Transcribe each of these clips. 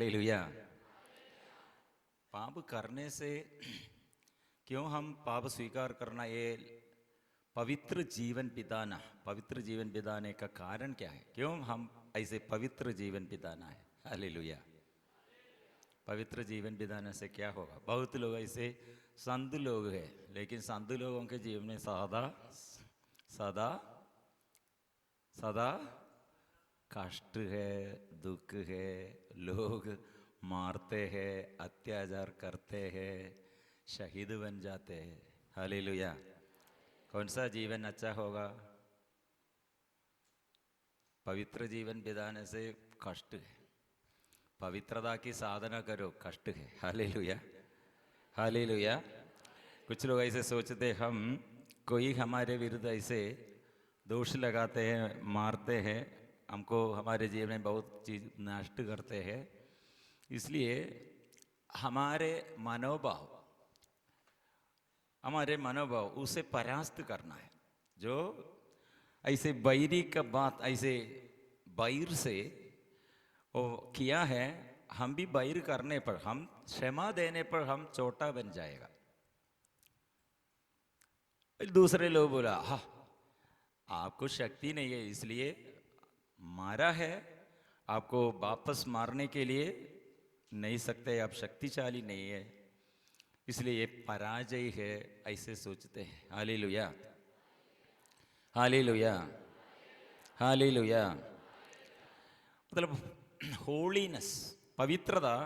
Hallelujah. पाप करने से क्यों हम पाप स्वीकार करना, ये पवित्र जीवन बिताना, पवित्र जीवन बिताने का कारण क्या है? क्यों हम ऐसे पवित्र जीवन बिताना है? हालेलुया। पवित्र जीवन बिताने से क्या होगा? बहुत लोग ऐसे संत लोग हैं, लेकिन संत लोगों के जीवन में सदा सदा सदा कष्ट है, दुख है, लोग मारते हैं, अत्याचार करते हैं, शहीद बन जाते हैं। हालेलुया। कौन सा जीवन अच्छा होगा? पवित्र जीवन बिताने से कष्ट है, पवित्रता की साधना करो, कष्ट है। Hallelujah, hallelujah. कुछ लोग ऐसे सोचते हम, कोई हमारे विरुद्ध ऐसे दोष लगाते हैं, मारते हैं, हमको हमारे जीवन में बहुत चीज़ नष्ट करते हैं, इसलिए हमारे मनोभाव उसे परास्त करना है। जो ऐसे बैरी का बात ऐसे बैर से वो किया है, हम भी बैर करने पर, हम क्षमा देने पर हम छोटा बन जाएगा। दूसरे लोग बोला, हाँ आपको शक्ति नहीं है इसलिए मारा है, आपको वापस मारने के लिए नहीं सकते, आप शक्तिशाली नहीं है, इसलिए ये पराजय है, ऐसे सोचते हैं। Hallelujah, hallelujah, hallelujah. मतलब होलीनेस, पवित्रता,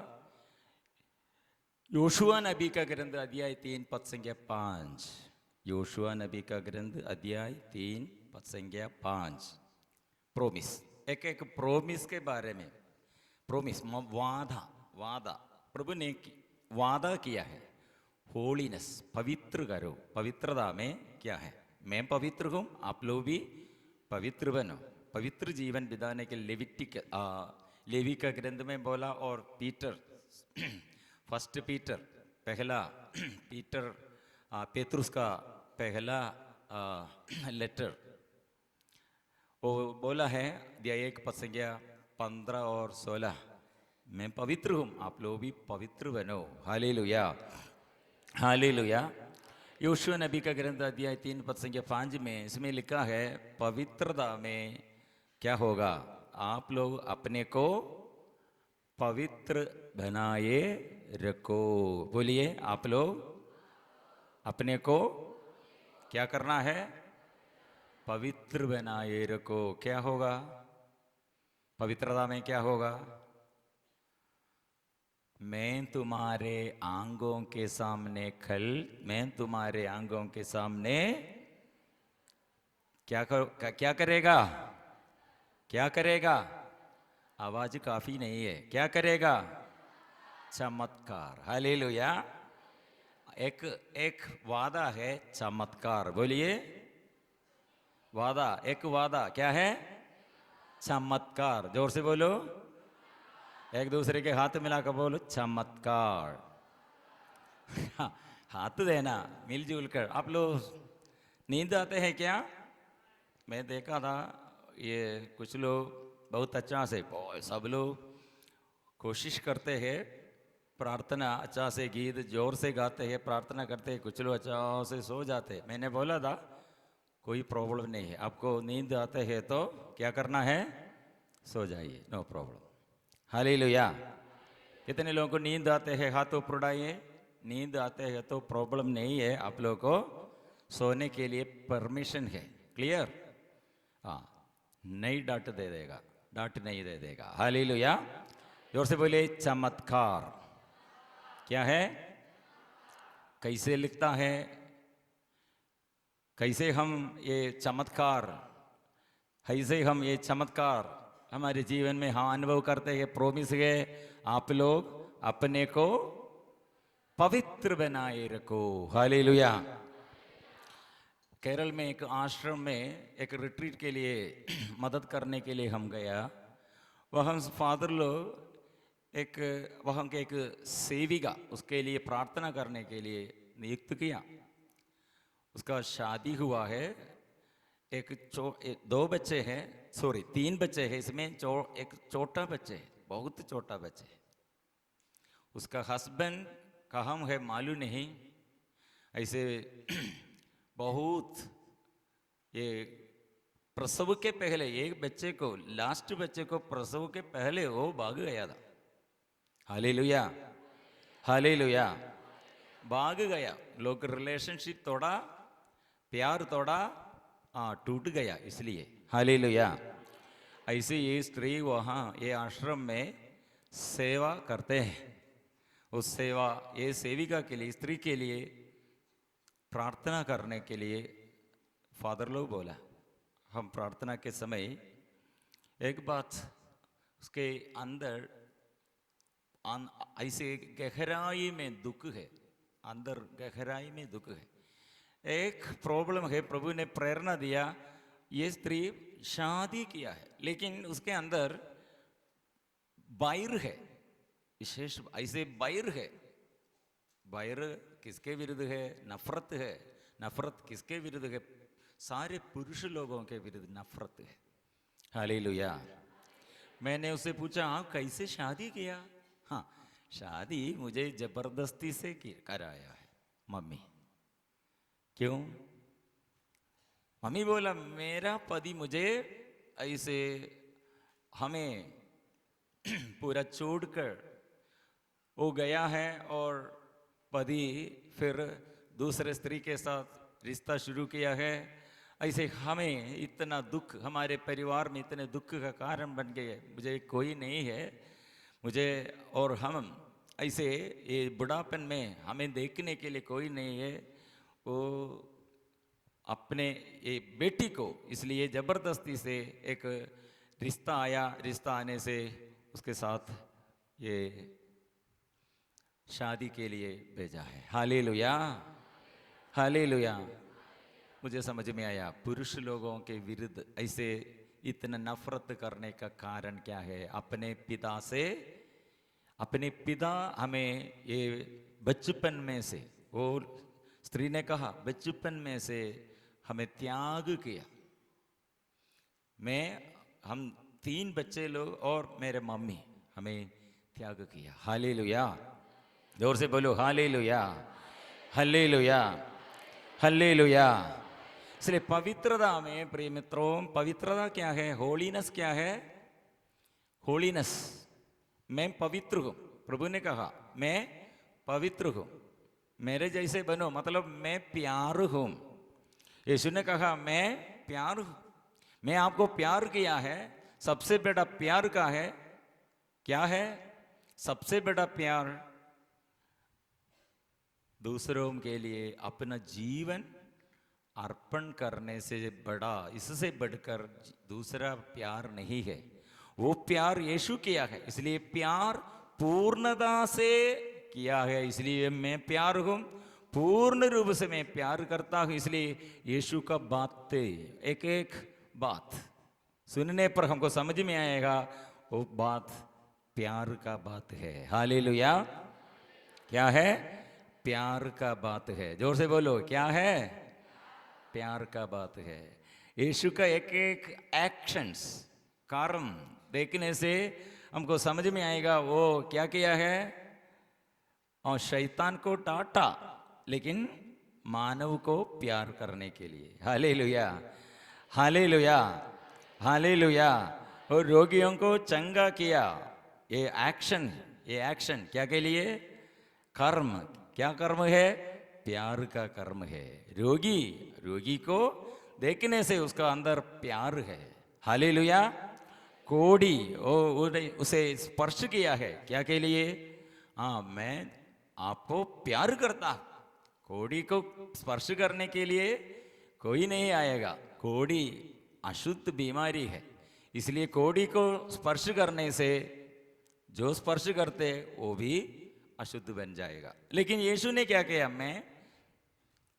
योशुआ नबी का ग्रंथ अध्याय 3 पद संख्या 5। योशुआ नबी का ग्रंथ अध्याय 3 पद संख्या 5। प्रोमिस, एक एक प्रोमिस के बारे में, प्रोमिस वादा, वादा प्रभु ने वादा किया है। होलीनेस, पवित्र करो। पवित्रता में क्या है? मैं पवित्र हूँ, आप लोग भी पवित्र बनो। पवित्र जीवन बिताने के लेवी का ग्रंथ में बोला, और पीटर फर्स्ट पीटर पहला पीटर पेतरुस का पहला लेटर, वो बोला है अध्याय 1 पद संख्या 15 और 16, मैं पवित्र हूँ, आप लोग भी पवित्र बनो। Hallelujah, hallelujah. योशुआ नबी का ग्रंथ अध्याय 3 पद संख्या 5 में इसमें लिखा है, पवित्रता में क्या होगा? आप लोग अपने को पवित्र बनाए रखो। बोलिए, आप लोग अपने को क्या करना है? पवित्र बनाए रखो। क्या होगा पवित्रता में? क्या होगा? मैं तुम्हारे आंगों के सामने मैं तुम्हारे आंगों के सामने क्या करेगा? क्या करेगा? आवाज काफी नहीं है। क्या करेगा? चमत्कार। हालेलुया। एक एक वादा है, चमत्कार। बोलिए, वादा, एक वादा क्या है? चमत्कार। जोर से बोलो, एक दूसरे के हाथ मिलाकर बोलो, चमत्कार। हाथ देना मिलजुल कर। आप लोग नींद आते हैं क्या? मैं देखा था, ये कुछ लोग बहुत अच्छा से, सब लोग कोशिश करते हैं, प्रार्थना अच्छा से, गीत जोर से गाते हैं, प्रार्थना करते हैं, कुछ लोग अच्छा से सो जाते हैं। मैंने बोला था कोई प्रॉब्लम नहीं है, आपको नींद आते हैं तो क्या करना है? सो जाइए, नो प्रॉब्लम। हालेलुया। कितने लोगों को नींद आते हैं? हाथ ऊपर उठाइए। नींद आते हैं तो प्रॉब्लम नहीं है, आप लोगों को सोने के लिए परमिशन है। क्लियर? हाँ, नहीं डांट दे देगा, डांट नहीं दे देगा। हालेलुया। जोर से बोले, चमत्कार। क्या है? कैसे लिखता है? कैसे हम ये चमत्कार, कैसे हम ये चमत्कार हमारे जीवन में हम अनुभव करते हैं? प्रोमिस है, आप लोग अपने को पवित्र बनाए रखो। हालेलुया। केरल में एक आश्रम में एक रिट्रीट के लिए मदद करने के लिए हम गया। वहाँ फादर लोग वहाँ के एक सेविका उसके लिए प्रार्थना करने के लिए नियुक्त किया। उसका शादी हुआ है, दो बच्चे हैं, सॉरी 3 बच्चे हैं, इसमें एक छोटा बच्चे है, बहुत छोटा बच्चे है। उसका हस्बैंड कहाँ है मालूम नहीं। ऐसे बहुत ये प्रसव के पहले एक बच्चे को, लास्ट बच्चे को प्रसव के पहले वो भाग गया था। हालेलुया, हालेलुया, भाग गया। लोग रिलेशनशिप तोड़ा, प्यार तोड़ा, टूट गया इसलिए। हालेलुया। ऐसे ये स्त्री वहाँ ये आश्रम में सेवा करते हैं। उस सेवा, ये सेविका के लिए, स्त्री के लिए प्रार्थना करने के लिए फादर लोग बोला। हम प्रार्थना के समय एक बात उसके अंदर ऐसे गहराई में दुख है, अंदर गहराई में दुख है, एक प्रॉब्लम है। प्रभु ने प्रेरणा दिया, ये स्त्री शादी किया है लेकिन उसके अंदर बैर है, विशेष ऐसे बैर है। बैर किसके विरुद्ध है? नफरत है। नफरत किसके विरुद्ध है? सारे पुरुष लोगों के विरुद्ध नफरत है। हालेलुया। मैंने उससे पूछा, आप कैसे शादी किया? हाँ, शादी मुझे जबरदस्ती से कराया है मम्मी। क्यों? मम्मी बोला, मेरा पति मुझे ऐसे हमें पूरा छोड़कर वो गया है और पति फिर दूसरे स्त्री के साथ रिश्ता शुरू किया है। ऐसे हमें इतना दुख, हमारे परिवार में इतने दुख का कारण बन गए। मुझे कोई नहीं है, मुझे और हम ऐसे ये बुढ़ापन में हमें देखने के लिए कोई नहीं है। वो अपने ये बेटी को इसलिए जबरदस्ती से एक रिश्ता आया, रिश्ता आने से उसके साथ ये शादी के लिए भेजा है। Hallelujah, hallelujah. मुझे समझ में आया पुरुष लोगों के विरुद्ध ऐसे इतना नफरत करने का कारण क्या है? अपने पिता से, अपने पिता हमें ये बचपन में से, वो स्त्री ने कहा बचपन में से हमें त्याग किया। हम 3 बच्चे लोग और मेरे मम्मी हमें त्याग किया। हालेलुया, जोर से बोलो हालेलुया, हालेलुया, हालेलुया। इसलिए पवित्रता में प्रिय मित्रों, पवित्रता क्या है? होलीनेस क्या है? होलीनेस, मैं पवित्र हूं। प्रभु ने कहा मैं पवित्र हूं, मेरे जैसे बनो, मतलब मैं प्यार हूं। यीशु ने कहा मैं प्यार हूं, मैं आपको प्यार किया है। सबसे बड़ा प्यार का है, क्या है? सबसे बड़ा प्यार दूसरों के लिए अपना जीवन अर्पण करने से बड़ा, इससे बढ़कर दूसरा प्यार नहीं है। वो प्यार यीशु किया है, इसलिए प्यार पूर्णता से किया है। इसलिए मैं प्यार हूं, पूर्ण रूप से मैं प्यार करता हूं। इसलिए यीशु का बातें, एक एक बात सुनने पर हमको समझ में आएगा वो बात प्यार का बात है। हालेलुया। क्या है? प्यार का बात है। जोर से बोलो, क्या है? प्यार का बात है। यीशु का एक एक एक्शंस, कर्म देखने से हमको समझ में आएगा वो क्या किया है। और शैतान को डांटा लेकिन मानव को प्यार करने के लिए। Hallelujah, hallelujah, hallelujah. और रोगियों को चंगा किया। ये एक्शन क्या के लिए? कर्म। क्या कर्म है? प्यार का कर्म है। रोगी को देखने से उसका अंदर प्यार है। हालेलुया। कोड़ी उसे स्पर्श किया है, क्या के लिए? हाँ, मैं आपको प्यार करता। कोड़ी को स्पर्श करने के लिए कोई नहीं आएगा। कोड़ी अशुद्ध बीमारी है, इसलिए कोड़ी को स्पर्श करने से जो स्पर्श करते वो भी अशुद्ध बन जाएगा। लेकिन यीशु ने क्या किया? मैं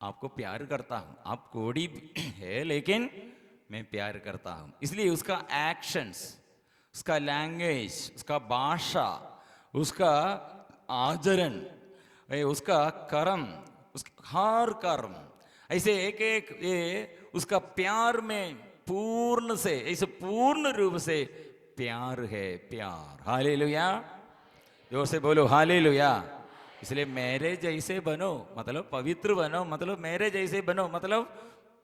आपको प्यार करता हूं। आप कोड़ी है लेकिन मैं प्यार करता हूं। इसलिए उसका एक्शंस, उसका लैंग्वेज, उसका भाषा, उसका आचरण, उसका कर्म, उसका हर कर्म ऐसे एक एक ये उसका प्यार में पूर्ण से, ऐसे पूर्ण रूप से प्यार है। प्यार। हालेलुया। जोर से बोलो हालेलुया। इसलिए मेरे जैसे बनो मतलब पवित्र बनो, मतलब मेरे जैसे बनो मतलब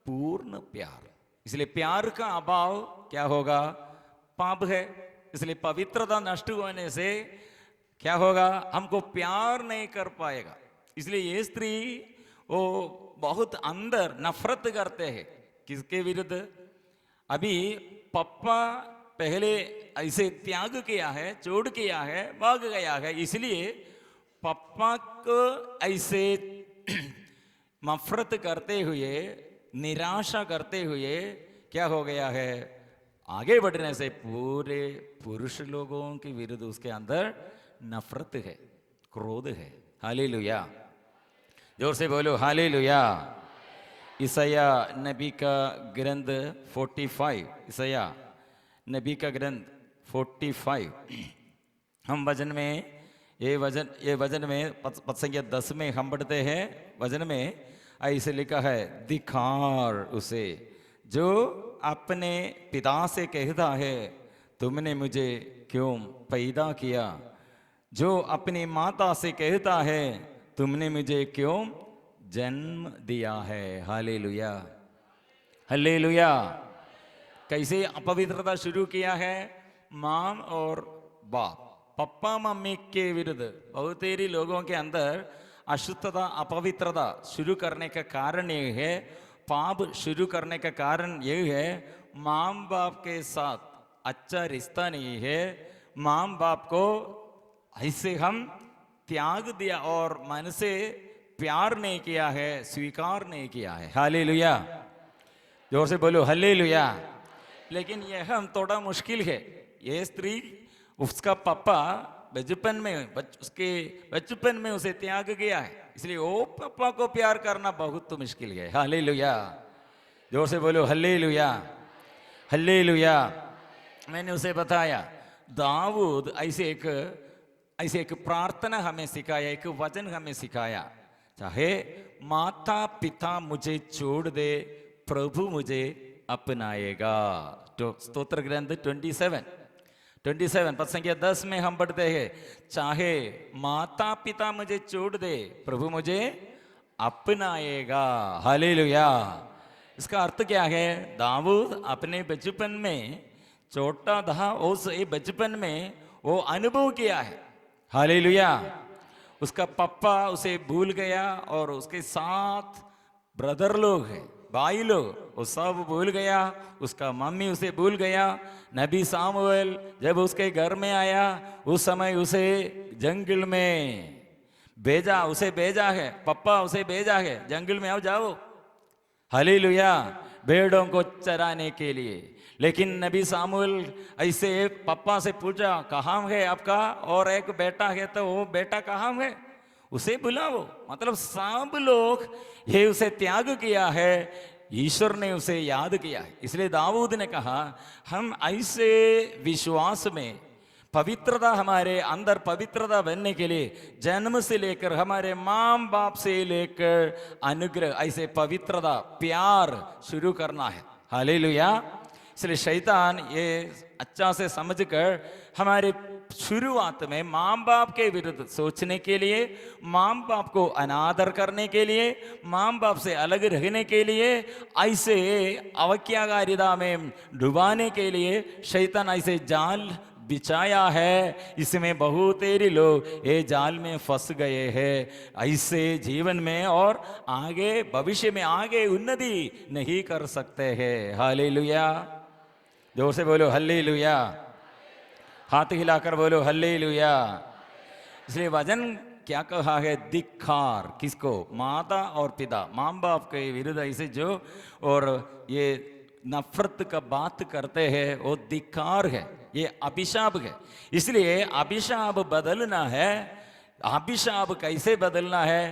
पूर्ण प्यार। इसलिए प्यार का अभाव क्या होगा? पाप है। इसलिए पवित्रता नष्ट होने से क्या होगा? हमको प्यार नहीं कर पाएगा। इसलिए ये स्त्री वो बहुत अंदर नफरत करते हैं। किसके विरुद्ध? अभी पप्पा पहले ऐसे त्याग किया है, छोड़ किया है, भाग गया है, इसलिए पप्पा को ऐसे नफरत करते हुए, निराशा करते हुए क्या हो गया है? आगे बढ़ने से पूरे पुरुष लोगों के विरुद्ध उसके अंदर नफरत है, क्रोध है। हालेलुया। जोर से बोलो हालेलुया। ईसाया नबी का ग्रंथ 45, ईसाया नबी का ग्रंथ 45, हम वजन में ये वजन में पद संख्या 10 में हम पढ़ते हैं। वजन में ऐसे लिखा है, धिक्कार उसे जो अपने पिता से कहता है तुमने मुझे क्यों पैदा किया, जो अपनी माता से कहता है तुमने मुझे क्यों जन्म दिया है। Hallelujah, hallelujah. कैसे अपवित्रता शुरू किया है? मां और बाप, पप्पा मम्मी के विरुद्ध बहुतेरी लोगों के अंदर अशुद्धता, अपवित्रता शुरू करने का कारण ये है, पाप शुरू करने का कारण ये है, मां बाप के साथ अच्छा रिश्ता नहीं है। मां बाप को ऐसे हम त्याग दिया और मन से प्यार नहीं किया है, स्वीकार नहीं किया है। हालेलुया। जोर से बोलो हालेलुया। लेकिन यह हम थोड़ा मुश्किल है। ये स्त्री, उसका पापा बचपन में उसके बचपन में उसे त्याग गया है, इसलिए वो पापा को प्यार करना बहुत मुश्किल है। हालेलुया। जोर से बोलो हालेलुया, हालेलुया। मैंने उसे बताया, दाऊद ऐसे एक प्रार्थना हमें सिखाया, एक वचन हमें सिखाया, चाहे माता पिता मुझे छोड़ दे प्रभु मुझे अपनाएगा। तो स्तोत्र ग्रंथ 27 पद संख्या 10 में हम पढ़ते हैं, चाहे माता पिता मुझे छोड़ दे प्रभु मुझे अपनाएगा। हालेलुया। इसका अर्थ क्या है? दाऊद अपने बचपन में छोटा था, उस बचपन में वो अनुभव किया है। हालेलुया। उसका पापा उसे भूल गया और उसके साथ ब्रदर लोग हैं, भाई लोग, वो सब भूल गया। उसका मम्मी उसे भूल गया। नबी सामुएल जब उसके घर में आया, उस समय उसे जंगल में उसे भेजा है, पप्पा उसे भेजा है, जंगल में आओ जाओ, हालेलुया, भेड़ों को चराने के लिए। लेकिन नबी सामुएल ऐसे पप्पा से पूछा, कहाँ है आपका और एक बेटा है, तो वो बेटा कहाँ है, उसे बुलाओ। मतलब सब लोग ये उसे त्याग किया है, ईश्वर ने उसे याद किया है। इसलिए दाऊद ने कहा, हम ऐसे विश्वास में पवित्रता, हमारे अंदर पवित्रता बनने के लिए जन्म से लेकर हमारे माँ बाप से लेकर अनुग्रह, ऐसे पवित्रता प्यार शुरू करना है। हालेलुया। इसलिए शैतान ये अच्छा से समझकर हमारे शुरुआत में माँ बाप के विरुद्ध सोचने के लिए, माँ बाप को अनादर करने के लिए, माँ बाप से अलग रहने के लिए, ऐसे अवज्ञाकारिता में डुबाने के लिए शैतान ऐसे जाल बिछाया है। इसमें बहुतेरे लोग ये जाल में फंस गए हैं, ऐसे जीवन में और आगे भविष्य में आगे उन्नति नहीं कर सकते हैं। हालेलुया। जोर से बोलो हालेलुया, हाथ हिलाकर बोलो हालेलुया। इसलिए वचन क्या कहा है? धिक्कार। किसको? माता और पिता, माँ बाप के विरुद्ध ऐसे जो और ये नफरत का बात करते हैं, वो धिक्कार है, ये अभिशाप है। इसलिए अभिशाप बदलना है। अभिशाप कैसे बदलना है?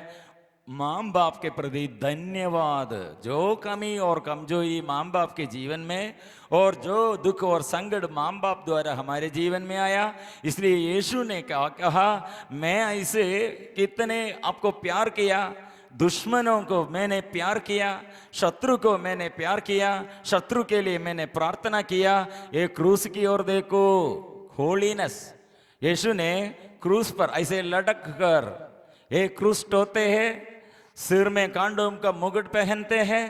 माँ बाप के प्रति धन्यवाद। जो कमी और कमजोरी माँ बाप के जीवन में और जो दुख और संकट माँ बाप द्वारा हमारे जीवन में आया, इसलिए यीशु ने कहा, मैं ऐसे कितने आपको प्यार किया, दुश्मनों को मैंने प्यार किया, शत्रु को मैंने प्यार किया, शत्रु के लिए मैंने प्रार्थना किया। ये क्रूस की ओर देखो, होलीनेस। यीशु ने क्रूस पर ऐसे लटक कर ये क्रूस टोते हैं, सिर में कांडोम का मुकुट पहनते हैं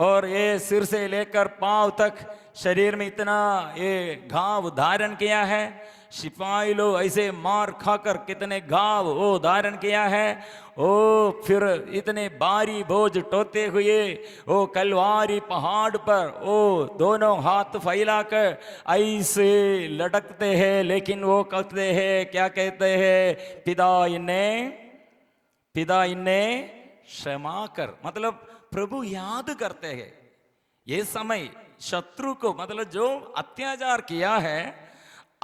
और ये सिर से लेकर पांव तक शरीर में इतना ये घाव धारण किया है। सिपाही लोग ऐसे मार खाकर कितने घाव वो धारण किया है। ओ फिर इतने भारी बोझ टोते हुए वो कलवारी पहाड़ पर वो दोनों हाथ फैलाकर ऐसे लटकते हैं, लेकिन वो कहते हैं, क्या कहते हैं? पिता इन्हें क्षमा कर। मतलब प्रभु याद करते हैं ये समय शत्रु को, मतलब जो अत्याचार किया है,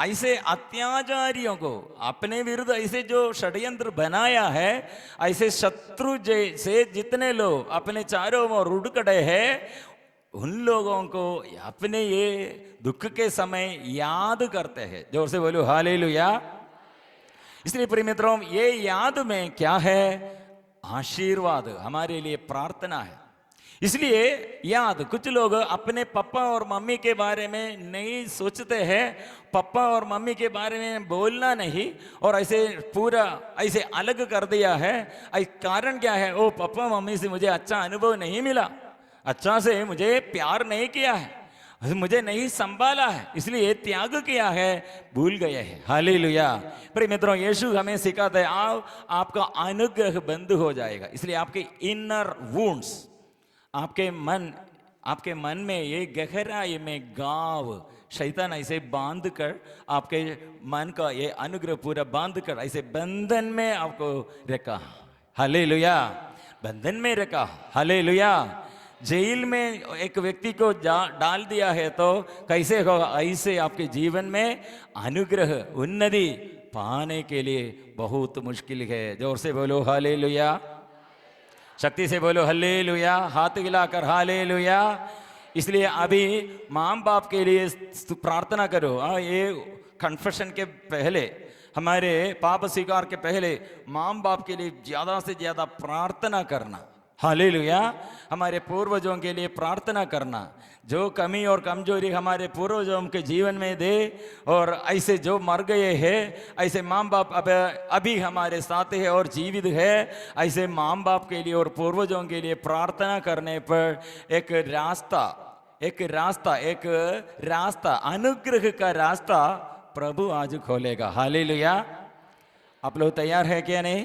ऐसे अत्याचारियों को अपने विरुद्ध ऐसे जो षड्यंत्र बनाया है, ऐसे शत्रु जैसे जितने लोग अपने चारों ओर उड़ खड़े हैं, उन लोगों को अपने ये दुख के समय याद करते हैं। जोर से बोलो हालेलुया। इसलिए प्रिय मित्रों, ये याद में क्या है? आशीर्वाद, हमारे लिए प्रार्थना है। इसलिए याद, कुछ लोग अपने पापा और मम्मी के बारे में नहीं सोचते हैं, पापा और मम्मी के बारे में बोलना नहीं, और ऐसे पूरा ऐसे अलग कर दिया है। कारण क्या है? ओ पापा मम्मी से मुझे अच्छा अनुभव नहीं मिला, अच्छा से मुझे प्यार नहीं किया है, मुझे नहीं संभाला है, इसलिए त्याग किया है, भूल गए हैं। हालेलुया। प्रिय मित्रों, यीशु हमें सिखाते हैं, आओ आपका अनुग्रह बंद हो जाएगा। इसलिए आपके इनर वुंड्स, आपके मन में ये गहराई में गांव शैतान ऐसे बांध कर, आपके मन का ये अनुग्रह पूरा बांध कर ऐसे बंधन में आपको रखा। हालेलुया। बंधन में रखा। हालेलुया। जेल में एक व्यक्ति को डाल दिया है तो कैसे होगा? ऐसे आपके जीवन में अनुग्रह उन्नति पाने के लिए बहुत मुश्किल है। जोर से बोलो हालेलुया। शक्ति से बोलो हालेलुया। हाथ हिलाकर हालेलुया। इसलिए अभी माँ बाप के लिए प्रार्थना करो। ये कन्फेशन के पहले, हमारे पाप स्वीकार के पहले माँ बाप के लिए ज़्यादा से ज़्यादा प्रार्थना करना। हालेलुया। हमारे पूर्वजों के लिए प्रार्थना करना, जो कमी और कमजोरी हमारे पूर्वजों के जीवन में दे, और ऐसे जो मर गए हैं, ऐसे माँ बाप अभी हमारे साथ है और जीवित है, ऐसे माँ बाप के लिए और पूर्वजों के लिए प्रार्थना करने पर एक रास्ता अनुग्रह का रास्ता प्रभु आज खोलेगा। हालेलुया। आप लोग तैयार है क्या? नहीं?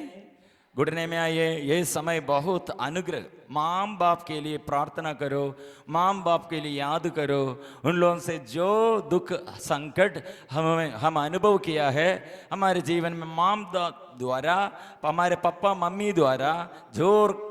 घुटने में आइए। ये समय बहुत अनुग्रह, माँ बाप के लिए प्रार्थना करो, माँ बाप के लिए याद करो। उन लोगों से जो दुख संकट हम अनुभव किया है हमारे जीवन में, माँ द्वारा, हमारे पापा मम्मी द्वारा जो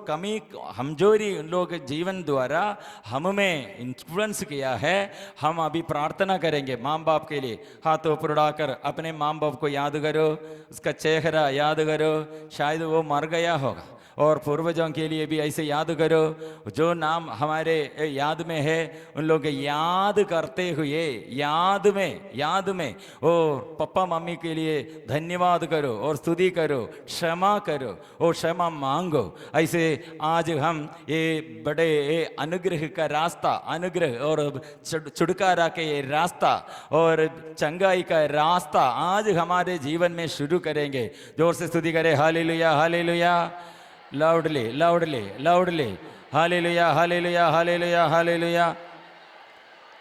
कमी कमजोरी उन लोगों के जीवन द्वारा हमें इन्फ्लुएंस किया है, हम अभी प्रार्थना करेंगे माँ बाप के लिए। हाथों पर उड़ाकर अपने माँ बाप को याद करो, उसका चेहरा याद करो, शायद वो मर गया होगा। और पूर्वजों के लिए भी ऐसे याद करो, जो नाम हमारे याद में है उन लोग याद करते हुए याद में और पापा मम्मी के लिए धन्यवाद करो और स्तुति करो, क्षमा करो और क्षमा मांगो। ऐसे आज हम ये बड़े अनुग्रह का रास्ता, अनुग्रह और छुटकारा के ये रास्ता और चंगाई का रास्ता आज हमारे जीवन में शुरू करेंगे। जोर से स्तुति करें hallelujah hallelujah. Loudly loudly loudly hallelujah hallelujah hallelujah hallelujah.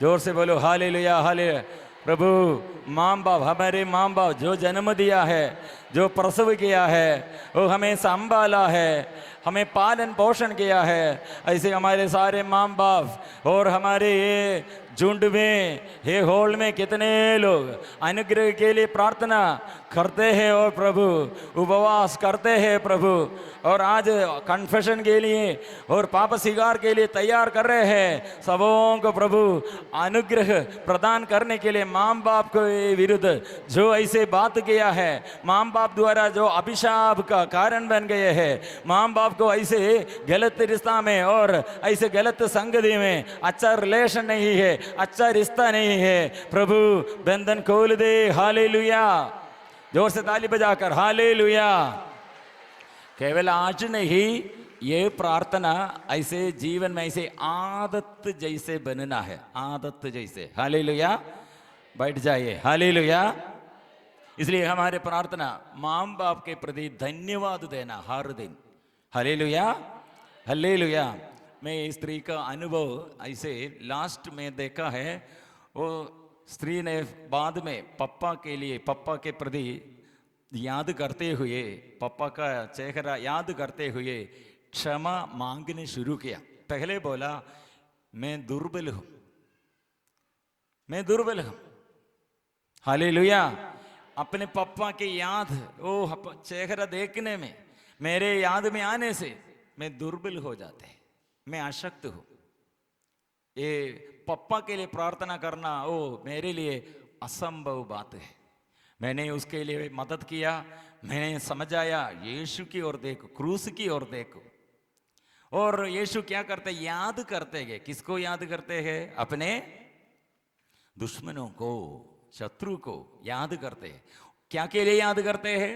जोर से बोलो हालेलुया हालेलुया। प्रभु माँ बाप, हमारे माँ बाप जो जन्म दिया है, जो प्रसव किया है, वो हमें संभाला है, हमें पालन पोषण किया है, ऐसे हमारे सारे माँ बाप और हमारे ये झुंड में, हे हॉल में कितने लोग अनुग्रह के लिए प्रार्थना करते हैं और प्रभु उपवास करते हैं प्रभु, और आज कन्फेशन के लिए और पाप स्वीकार के लिए तैयार कर रहे हैं। सबों को प्रभु अनुग्रह प्रदान करने के लिए माँ बाप के विरुद्ध जो ऐसे बात किया है, माँ बाप द्वारा जो अभिशाप का कारण बन गए हैं, माँ बाप को ऐसे गलत रिश्ता में और ऐसे गलत संगति में अच्छा रिलेशन नहीं है, अच्छा रिश्ता नहीं है, प्रभु बंधन खोल दे। हालेलुया। जोर से ताली बजाकर हालेलुया। केवल आज नहीं, ये प्रार्थना ऐसे जीवन में ऐसे आदत जैसे बनना है, आदत जैसे। हालेलुया। बैठ जाइए। हालेलुया। इसलिए हमारे प्रार्थना माँ बाप के प्रति धन्यवाद देना हर दिन। Hallelujah, hallelujah. मैं इस स्त्री का अनुभव ऐसे लास्ट में देखा है। वो स्त्री ने बाद में पापा के लिए, पापा के प्रति याद करते हुए, पापा का चेहरा याद करते हुए क्षमा मांगने शुरू किया। पहले बोला मैं दुर्बल हूं, मैं दुर्बल हूं। हालेलुया। अपने पापा की याद, वो चेहरा देखने में, मेरे याद में आने से मैं दुर्बल हो जाते, मैं अशक्त हूं। ये पापा के लिए प्रार्थना करना वो मेरे लिए असंभव बात है। मैंने उसके लिए मदद किया, मैंने समझाया यीशु की ओर देखो, क्रूस की ओर देखो। और यीशु क्या करते, याद करते हैं। किसको याद करते हैं? अपने दुश्मनों को, शत्रु को याद करते हैं। क्या के लिए याद करते हैं?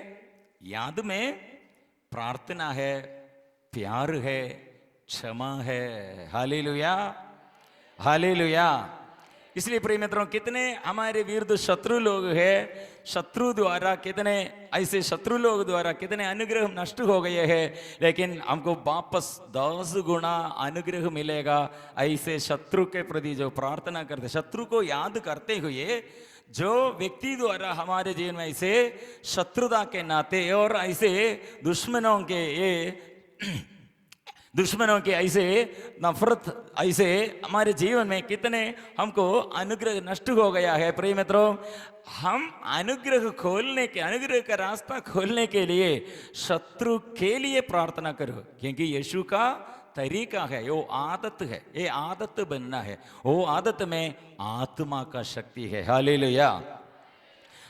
याद में प्रार्थना है, प्यार है, क्षमा है। Hallelujah, hallelujah. इसलिए प्रिय मित्रों, कितने हमारे विरुद्ध शत्रु लोग हैं, शत्रु द्वारा कितने ऐसे शत्रु लोग द्वारा कितने अनुग्रह नष्ट हो गए हैं, लेकिन हमको वापस 10 गुना अनुग्रह मिलेगा ऐसे शत्रु के प्रति जो प्रार्थना करते, शत्रु को याद करते हुए। जो व्यक्ति द्वारा हमारे जीवन में ऐसे शत्रुता के नाते और ऐसे दुश्मनों के ऐसे नफरत, ऐसे हमारे जीवन में कितने हमको अनुग्रह नष्ट हो गया है। प्रिय मित्रों, हम अनुग्रह का रास्ता खोलने के लिए शत्रु के लिए प्रार्थना करो, क्योंकि यीशु का तरीका है, वो आदत है, ये आदत बनना है। वो आदत में आत्मा का शक्ति है। हालेलुया।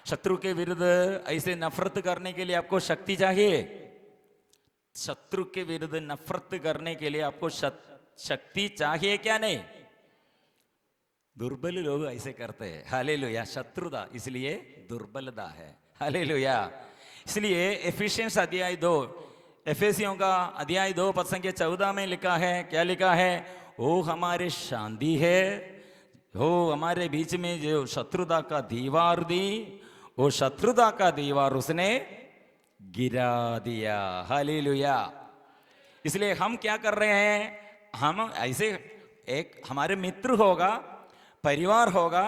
शत्रु के विरुद्ध ऐसे नफरत करने के लिए आपको शक्ति चाहिए। शत्रु के विरुद्ध नफरत करने के लिए आपको शक्ति चाहिए क्या? नहीं। दुर्बल लोग ऐसे करते हैं। हालेलुया। शत्रुता इसलिए दुर्बलता है। हालेलुया। इसलिए एफिशिएंस अध्याय 2, एफेसियों का अध्याय 2 पद संख्या 14 में लिखा है, क्या लिखा है? वो हमारे शांति है, वो हमारे बीच में जो शत्रुता का दीवार दी, वो शत्रुता का दीवार उसने गिरा दिया। हालेलुया। इसलिए हम क्या कर रहे हैं? हम ऐसे एक हमारे मित्र होगा, परिवार होगा,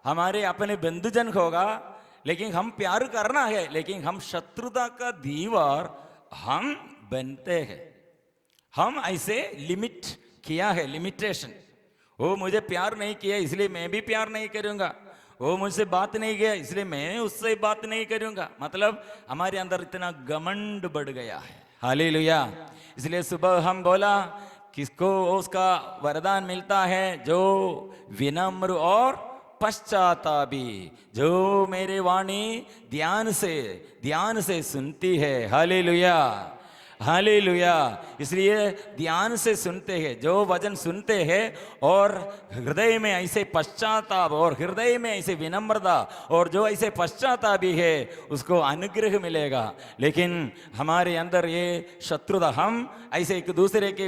हमारे अपने बंधुजन होगा, लेकिन हम प्यार करना है, लेकिन हम शत्रुता का दीवार हम बनते हैं। हम ऐसे लिमिट किया है, लिमिटेशन। वो मुझे प्यार नहीं किया इसलिए मैं भी प्यार नहीं करूंगा, वो मुझसे बात नहीं किया इसलिए मैं उससे बात नहीं करूंगा। मतलब हमारे अंदर इतना घमंड बढ़ गया है। हालेलुया। इसलिए सुबह हम बोला किसको उसका वरदान मिलता है? जो विनम्र और पश्चातापी, जो मेरे वाणी ध्यान से सुनती है। Hallelujah, hallelujah. इसलिए ध्यान से सुनते हैं, जो वचन सुनते हैं और हृदय में ऐसे पश्चाताप और हृदय में ऐसे विनम्रता और जो ऐसे पश्चातापी है उसको अनुग्रह मिलेगा। लेकिन हमारे अंदर ये शत्रुता, हम ऐसे एक दूसरे के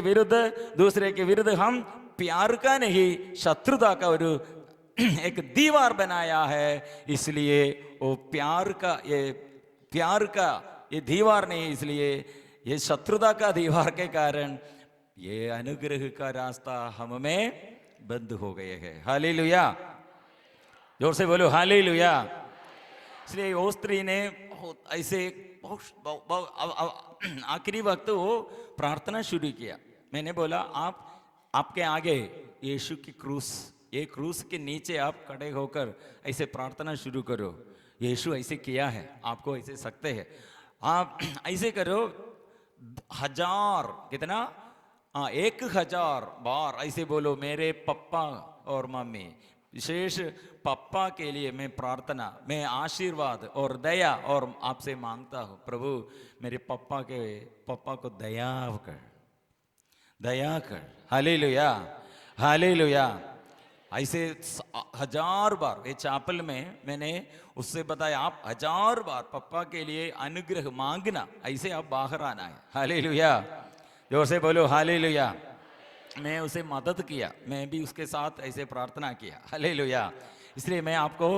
विरुद्ध हम प्यार का नहीं शत्रुता का एक दीवार बनाया है। इसलिए वो प्यार का ये दीवार नहीं, इसलिए ये शत्रुता का दीवार के कारण ये अनुग्रह का रास्ता हम में बंद हो गए हैं। हालेलुया। जोर से बोलो हालेलुया। इसलिए वो स्त्री ने ऐसे आखिरी वक्त वो प्रार्थना शुरू किया। मैंने बोला आपके आगे यीशु की क्रूस, ये क्रूस के नीचे आप खड़े होकर ऐसे प्रार्थना शुरू करो। यीशु ऐसे किया है, आपको ऐसे सकते हैं। आप ऐसे करो 1000 कितना 1000 बार ऐसे बोलो, मेरे पप्पा और मम्मी, विशेष पप्पा के लिए मैं प्रार्थना, मैं आशीर्वाद और दया और आपसे मांगता हूँ। प्रभु मेरे पप्पा को दया कर। Hallelujah, hallelujah. ऐसे 1000 बार ये चापल में मैंने उससे बताया, आप 1000 बार पप्पा के लिए अनुग्रह मांगना, ऐसे आप बाहर आना है। हालेलुया। जोर से बोलो हालेलुया। मैं उसे मदद किया, मैं भी उसके साथ ऐसे प्रार्थना किया। हालेलुया। इसलिए मैं आपको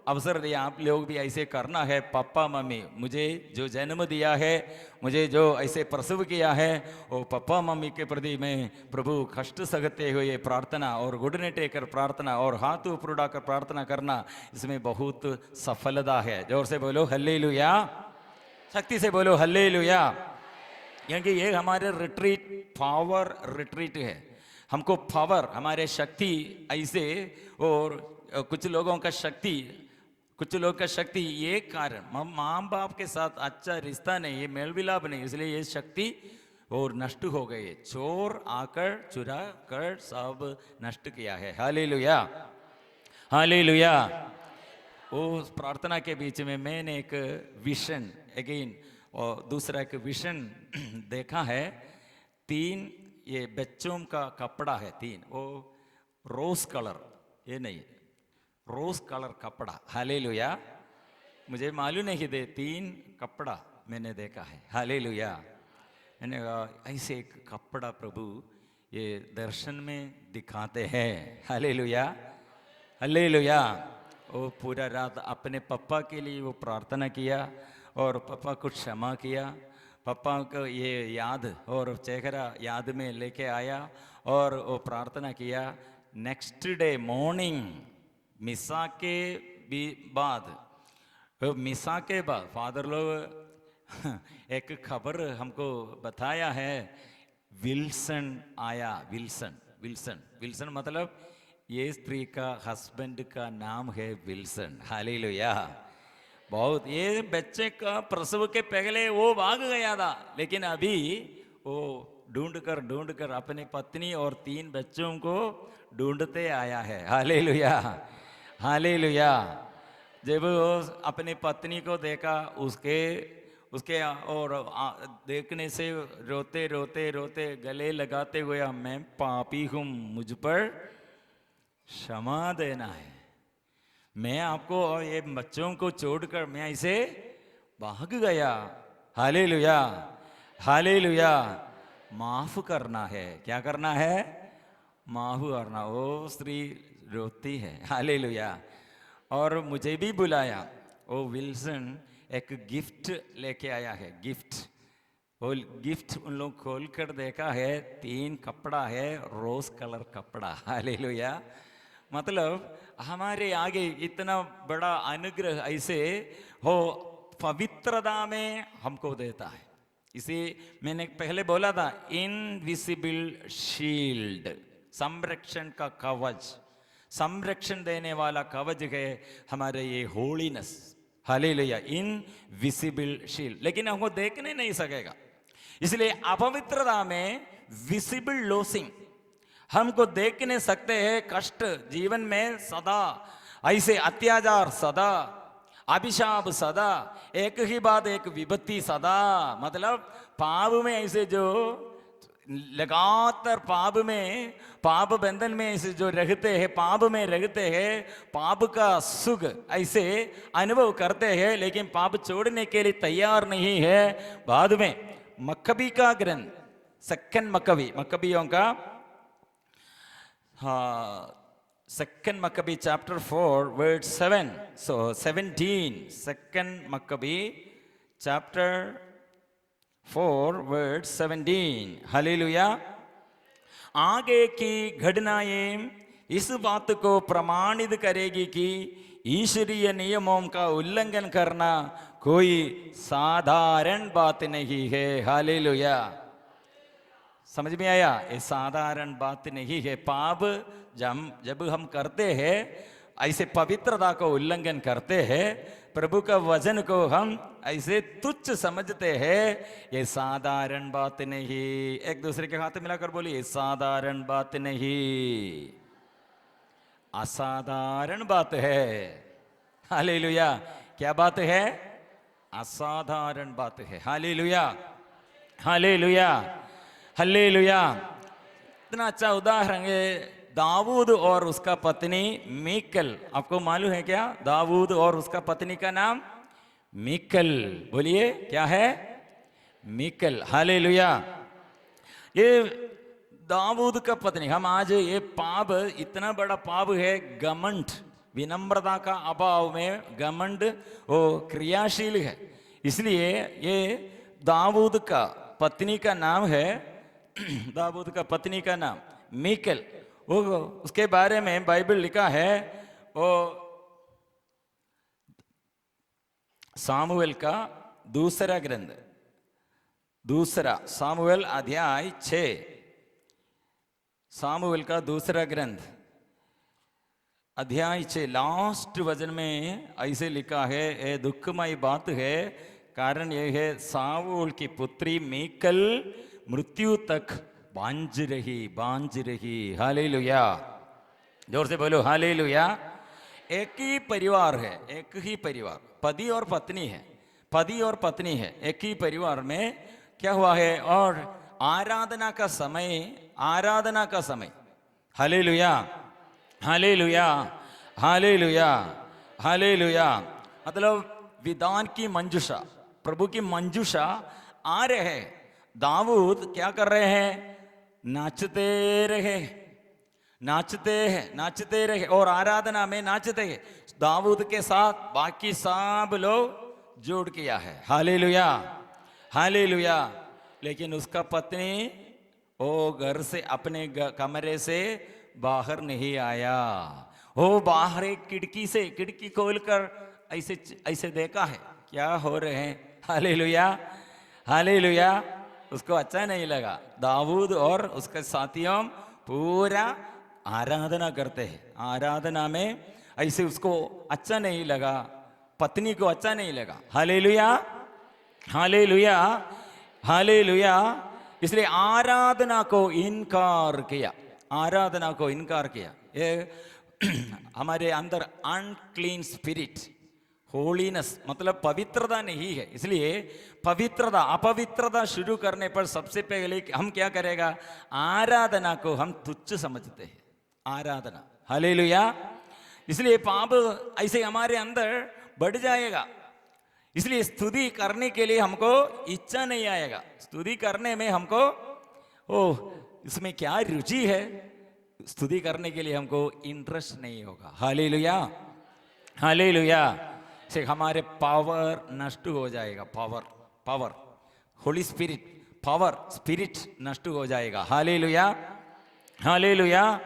अवसर दिया, आप लोग भी ऐसे करना है। पापा मम्मी, मुझे जो जन्म दिया है, मुझे जो ऐसे प्रसव किया है, वो पापा मम्मी के प्रति मैं प्रभु कष्ट सहते हुए प्रार्थना और घुटने टेकर प्रार्थना और हाथ ऊपर उठाकर प्रार्थना करना, इसमें बहुत सफलता है। जोर से बोलो हल्लेलुया, शक्ति से बोलो हल्लेलुया। क्योंकि ये हमारे रिट्रीट, पावर रिट्रीट है। हमको पावर, हमारे शक्ति ऐसे, और कुछ लोगों का शक्ति, कुछ लोगों का शक्ति ये कारण माँ बाप के साथ अच्छा रिश्ता नहीं है, मेल मिलाप नहीं, इसलिए ये शक्ति और नष्ट हो गई है। चोर आकर चुरा कर सब नष्ट किया है। Hallelujah, hallelujah. उस प्रार्थना के बीच में मैंने एक विजन अगेन, और दूसरा एक विजन देखा है। 3 ये बच्चों का कपड़ा है, 3 वो रोज कलर, ये नहीं, रोज कलर कपड़ा। हालेलुया, मुझे मालूम नहीं थे, 3 कपड़ा मैंने देखा है। हालेलुया, मैंने कहा ऐसे एक कपड़ा प्रभु ये दर्शन में दिखाते हैं। Hallelujah, hallelujah. वो पूरा रात अपने पापा के लिए वो प्रार्थना किया और पापा को क्षमा किया। पापा को ये याद और चेहरा याद में लेके आया और वो प्रार्थना किया। नेक्स्ट डे मॉर्निंग मिसा के बाद, मिसा के बाद फादर लोग एक खबर हमको बताया है, विल्सन आया। विल्सन, विल्सन, विल्सन मतलब ये स्त्री का हस्बैंड का नाम है विल्सन। हालेलुया, बहुत, ये बच्चे का प्रसव के पहले वो भाग गया था, लेकिन अभी वो ढूंढ कर अपनी पत्नी और 3 बच्चों को ढूंढते आया है। Hallelujah, hallelujah. जब वो अपनी पत्नी को देखा, उसके और देखने से रोते रोते रोते गले लगाते हुए, मैं पापी हूँ, मुझ पर क्षमा देना है, मैं आपको और ये बच्चों को छोड़कर मैं इसे भाग गया। Hallelujah, hallelujah. माफ करना है, क्या करना है? माफ करना। वो स्त्री रोती है। हालेलुया। और मुझे भी बुलाया। वो विल्सन एक गिफ्ट लेके आया है, गिफ्ट। वो गिफ्ट उन लोग खोल कर देखा है, 3 कपड़ा है, रोज कलर कपड़ा। हालेलुया। मतलब हमारे आगे इतना बड़ा अनुग्रह ऐसे हो पवित्रता में हमको देता है। इसे मैंने पहले बोला था, इनविजिबल शील्ड, संरक्षण का कवच, संरक्षण देने वाला कवच है हमारे ये होलीनेस। हालेलुया, इनविजिबल शील्ड, लेकिन हमको देखने नहीं सकेगा, इसलिए अपवित्रता में विजिबल लोसिंग, हमको देख नहीं सकते हैं। कष्ट जीवन में सदा, ऐसे अत्याचार सदा, अभिशाप सदा, एक ही बात, एक विपत्ति सदा। मतलब पाप में ऐसे जो लगातार पाप में, पाप बंधन में ऐसे जो रहते हैं, पाप में रहते हैं, पाप का सुख ऐसे अनुभव करते हैं, लेकिन पाप छोड़ने के लिए तैयार नहीं है। बाद में मक्कबी का ग्रंथ, सेकंड मक्कबी, मक्कबियों का Second Maccabee chapter 4 verse 7. So 17. Second Maccabee chapter 4 verse 17. Hallelujah. आगे की घटनाएं इस बात को प्रमाणित करेगी कि ईश्वरीय नियमों का उल्लंघन करना कोई साधारण बात नहीं है। हालेलुया, समझ में आया? ये साधारण बात नहीं है। पाप जब हम करते हैं, ऐसे पवित्रता को उल्लंघन करते हैं, प्रभु का वचन को हम ऐसे तुच्छ समझते हैं, ये साधारण बात नहीं। एक दूसरे के हाथ मिलाकर बोलिए, साधारण बात नहीं, असाधारण बात है। हालेलुया, क्या बात है? असाधारण बात है। Hallelujah, hallelujah, hallelujah. इतना अच्छा उदाहरण है दाऊद और उसका पत्नी मीकल। आपको मालूम है क्या दाऊद और उसका पत्नी का नाम? मीकल। बोलिए क्या है? मीकल। हालेलुया। ये दाऊद का पत्नी, हम आज ये पाप, इतना बड़ा पाप है घमंड। विनम्रता का अभाव में घमंड वो क्रियाशील है। इसलिए ये दाऊद का पत्नी का नाम है दाऊद का पत्नी का नाम मीकल। वो उसके बारे में बाइबल लिखा है, वो सामुएल का दूसरा ग्रंथ, दूसरा सामुएल अध्याय 6, सामुएल का दूसरा ग्रंथ अध्याय 6 लास्ट वचन में ऐसे लिखा है, ये दुखमय बात है, कारण यह है साऊल की पुत्री मीकल मृत्यु तक बांझ रही। हालेलुया, जोर से बोलो हालेलुया। एक ही परिवार है, एक ही परिवार, पति और पत्नी है, पति और पत्नी है, एक ही परिवार में क्या हुआ है। और आराधना का समय हालेलुया हालेलुया हालेलुया हालेलुया, मतलब विधान की मंजूषा, प्रभु की मंजूषा आ रहे हैं। दाऊद क्या कर रहे हैं, नाचते रहे और आराधना में नाचते हैं। दाऊद के साथ बाकी सब लोग जोड़ किया है। Hallelujah hallelujah. लेकिन उसका पत्नी वो घर से अपने कमरे से बाहर नहीं आया। वो बाहर एक खिड़की खोलकर ऐसे देखा है क्या हो रहे हैं। Hallelujah hallelujah. उसको अच्छा नहीं लगा। दाऊद और उसके साथियों पूरा आराधना करते हैं, आराधना में ऐसे उसको अच्छा नहीं लगा, पत्नी को अच्छा नहीं लगा। Hallelujah hallelujah hallelujah. इसलिए आराधना को इनकार किया। ये हमारे अंदर अनक्लीन स्पिरिट, होलीनेस मतलब पवित्रता नहीं है। इसलिए अपवित्रता शुरू करने पर सबसे पहले हम क्या करेगा, आराधना को हम तुच्छ समझते हैं। आराधना, हालेलुया। इसलिए पाप ऐसे हमारे अंदर बढ़ जाएगा। इसलिए स्तुति करने के लिए हमको इच्छा नहीं आएगा। स्तुति करने में हमको इसमें क्या रुचि है, स्तुति करने के लिए हमको इंटरेस्ट नहीं होगा। Hallelujah hallelujah. से हमारे पावर नष्ट हो जाएगा। Power Holi spirit, power spirit नष्ट हो जाएगा। Hallelujah hallelujah.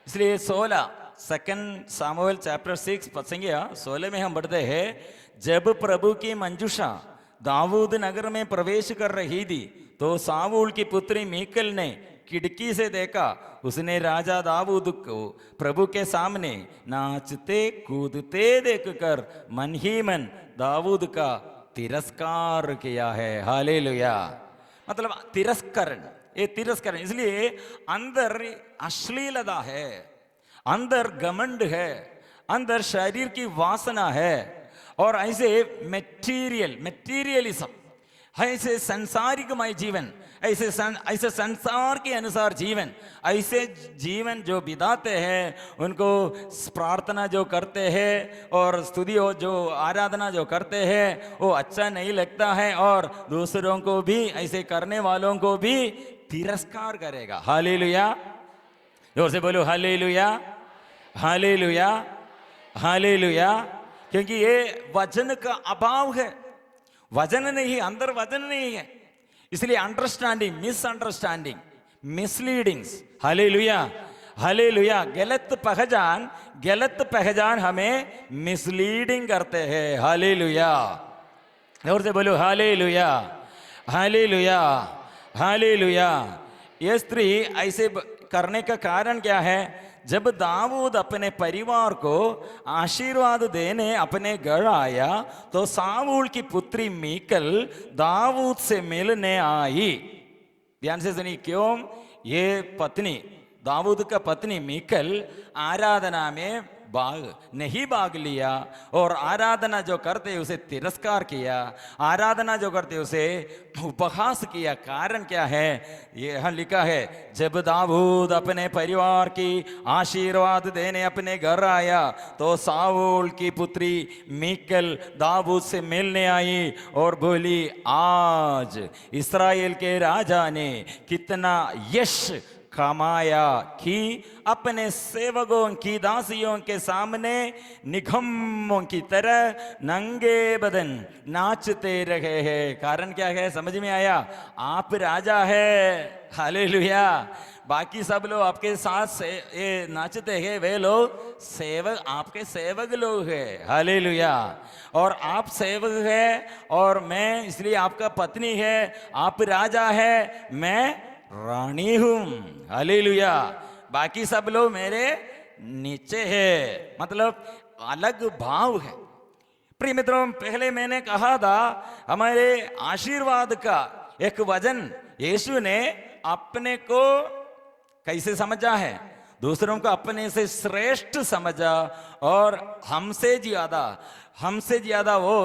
इसलिए 16 2 सामुएल चैप्टर 6 संख्या 16 में हम पढ़ते हैं, जब प्रभु की मंजूषा दाऊद नगर में प्रवेश कर रही थी तो साऊल की पुत्री मीकल ने खिड़की से देखा। उसने राजा दाऊद को प्रभु के सामने नाचते कूदते देखकर मन ही मन दाऊद का तिरस्कार किया है। हालेलुया। मतलब तिरस्करण, ये तिरस्करण। इसलिए अंदर अश्लीलता है, अंदर घमंड है, अंदर शरीर की वासना है, और ऐसे मेटीरियलिज्म, ऐसे संसारिकमय जीवन, ऐसे संसार के अनुसार जीवन, ऐसे जीवन जो बिताते हैं, उनको प्रार्थना जो करते हैं और स्तुति जो आराधना जो करते हैं वो अच्छा नहीं लगता है, और दूसरों को भी, ऐसे करने वालों को भी तिरस्कार करेगा। हालेलुया, जोर से बोलो हालेलुया हालेलुया हालेलुया। क्योंकि ये वचन का अभाव है, वचन नहीं, अंदर वचन नहीं है। इसलिए अंडरस्टैंडिंग, मिसअंडरस्टैंडिंग, मिसलीडिंग्स, हालेलुया हालेलुया, गलत पहचान हमें मिसलीडिंग करते हैं। हालेलुया, और से बोलो हालेलुया हालेलुया हालेलुया। ये स्त्री ऐसे करने का कारण क्या है, जब दाऊद अपने परिवार को आशीर्वाद देने अपने घर आया तो साऊल की पुत्री मीकल दाऊद से मिलने आई। ध्यान से सुनिए, क्यों ये पत्नी, दाऊद का पत्नी मीकल आराधना में भाग लिया, और आराधना जो करते उसे तिरस्कार किया, आराधना जो करते उसे उपहास किया। कारण क्या है, ये यहाँ लिखा है, जब दाऊद अपने परिवार की आशीर्वाद देने अपने घर आया तो साऊल की पुत्री मीकल दाऊद से मिलने आई और बोली, आज इस्राएल के राजा ने कितना यश कमाया कि अपने सेवकों की दासियों के सामने निगम्मों की तरह नंगे बदन नाचते रहे हैं। कारण क्या है, समझ में आया? आप राजा है, हालेलुया। बाकी सब लोग आपके साथ से ये नाचते हैं, वे लोग सेवक, आपके सेवक लोग हैं, हालेलुया। और आप सेवक है और मैं इसलिए आपका पत्नी है, आप राजा है, मैं रानी हूं, हालेलुया। बाकी सब लोग मेरे नीचे है, मतलब अलग भाव है। प्रिय मित्रों, पहले मैंने कहा था हमारे आशीर्वाद का एक वजन यीशु ने अपने को कैसे समझा है, दूसरों को अपने से श्रेष्ठ समझा और हमसे ज्यादा वो